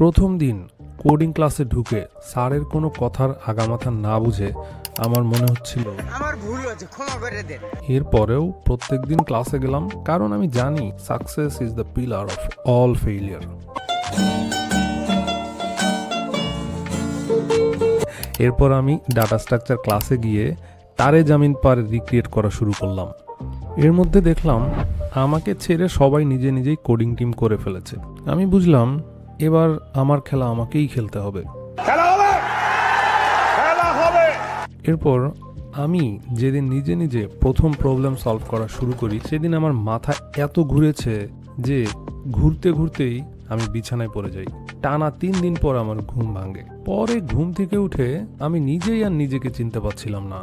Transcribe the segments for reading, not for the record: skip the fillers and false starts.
প্রথম দিন কোডিং ক্লাসে ঢুকে স্যারের কোনো কথার আগামাথা না বুঝে আমার মনে হচ্ছিল আমার ভুল হয়েছে, ক্ষমা করে দেন। এরপরেও প্রত্যেকদিন ক্লাসে গেলাম, কারণ আমি জানি success is the pillar of all failure. এরপর আমি ডাটা স্ট্রাকচার ক্লাসে গিয়ে তারে জামিন পার রিক্রিয়েট করা শুরু করলাম। এর মধ্যে দেখলাম আমাকে ছেড়ে সবাই নিজে নিজেই কোডিং টিম করে ফেলেছে। আমি বুঝলাম এবার আমার খেলা আমাকেই খেলতে হবে। এরপর আমি যেদিন নিজে নিজে প্রথম প্রবলেম সলভ করা শুরু করি, সেদিন আমার মাথা এত ঘুরেছে যে ঘুরতে ঘুরতেই আমি বিছানায় পড়ে যাই। টানা 3 দিন পর আমার ঘুম ভাঙে। পরে ঘুম থেকে উঠে আমি নিজেই আর নিজেকে চিনতে পারছিলাম না।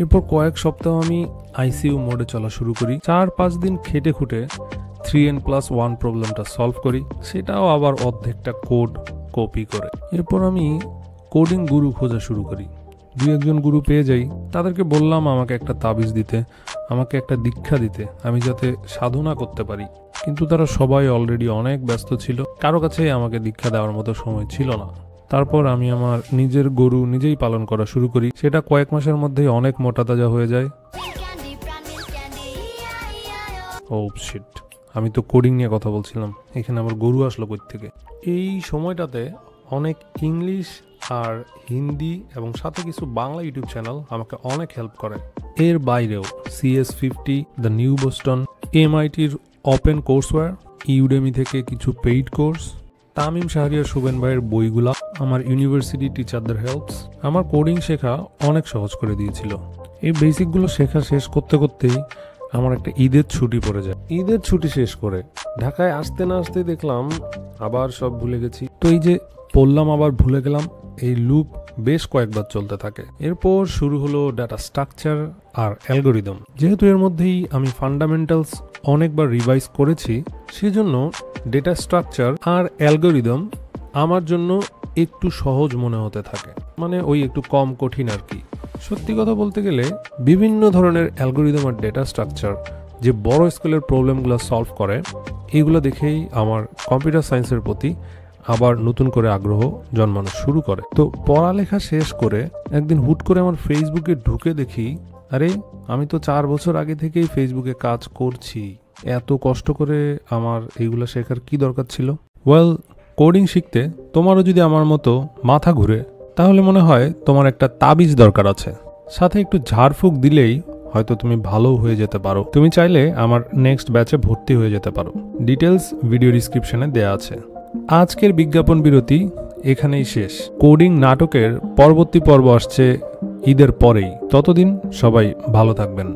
এরপর কয়েক সপ্তাহ আমি আইসিইউ মোডে চলা শুরু করি। 4-5 দিন খেটে খুঁটে 3n+1 প্রবলেমটা সলভ করি, সেটাও আবার অর্ধেকটা কোড কপি করে। এরপর আমি কোডিং গুরু খোঁজা শুরু করি। 2-1 গুরু পেয়ে যাই। তাদেরকে বললাম আমাকে একটা তাবিজ দিতে, আমাকে একটা দীক্ষা দিতে, আমি যাতে সাধনা করতে পারি। কিন্তু তারা সবাই অলরেডি অনেক ব্যস্ত ছিল, কারো কাছেই আমাকে দীক্ষা দেওয়ার মতো সময় ছিল না। তারপর আমি আমার নিজের গরু নিজেই পালন করা শুরু করি। সেটা কয়েক মাসের মধ্যেই অনেক মোটা তাজা হয়ে যায়। ও শিট, আমি তো কোডিং নিয়ে কথা বলছিলাম, এখানে আমার গরু আসলো কই থেকে? এই সময়টাতে অনেক ইংলিশ আর হিন্দি এবং সাথে কিছু বাংলা ইউটিউব চ্যানেল আমাকে অনেক হেল্প করে। এর বাইরেও CS50, দ্য নিউ বোস্টন, MITর ওপেন কোর্সওয়্যার, ইউডেমি থেকে কিছু পেইড কোর্স, তামিম শাহরিয়ার সুবেন ভাইয়ের বইগুলা, আমার ইউনিভার্সিটি টিচারদের হেল্পস আমার কোডিং শেখা অনেক সহজ করে দিয়েছিল। এই বেসিকগুলো শেখা শেষ করতে করতেই আমার একটা ঈদের ছুটি পড়ে যায়। ঈদের ছুটি শেষ করে ঢাকায় আসতে না আসতে দেখলাম আবার সব ভুলে গেছি। তো এই যে পড়লাম আবার ভুলে গেলাম, এই লুপ বেশ কয়েকবার চলতে থাকে। এরপর শুরু হলো ডাটা স্ট্রাকচার আর অ্যালগোরিদম। যেহেতু এর মধ্যেই আমি ফান্ডামেন্টালস অনেকবার রিভাইজ করেছি, সেজন্য ডেটা স্ট্রাকচার আর অ্যালগোরিদম আমার জন্য একটু সহজ মনে হতে থাকে, মানে ওই একটু কম কঠিন আর কি। সত্যি কথা বলতে গেলে বিভিন্ন ধরনের অ্যালগোরিদম আর ডেটা স্ট্রাকচার যে বড় স্কেলের প্রবলেমগুলো সলভ করে, এইগুলো দেখেই আমার কম্পিউটার সায়েন্সের প্রতি আবার নতুন করে আগ্রহ জন্মানো শুরু করে। তো পড়ালেখা শেষ করে একদিন হুট করে আমার ফেসবুকে ঢুকে দেখি, আরে আমি তো 4 বছর আগে থেকেই ফেসবুকে কাজ করছি, এত কষ্ট করে আমার এইগুলো শেখার কি দরকার ছিল? ওয়েল, কোডিং শিখতে তোমারও যদি আমার মতো মাথা ঘুরে, তাহলে মনে হয় তোমার একটা তাবিজ দরকার আছে। সাথে একটু ঝাড়ফুঁক দিলেই হয়তো তুমি ভালো হয়ে যেতে পারো। তুমি চাইলে আমার নেক্সট ব্যাচে ভর্তি হয়ে যেতে পারো। ডিটেলস ভিডিও ডিসক্রিপশনে দেয়া আছে। আজকের বিজ্ঞাপন বিরতি এখানেই শেষ। কোডিং নাটকের পরবর্তী পর্ব আসছে ঈদের পরেই। ততদিন সবাই ভালো থাকবেন।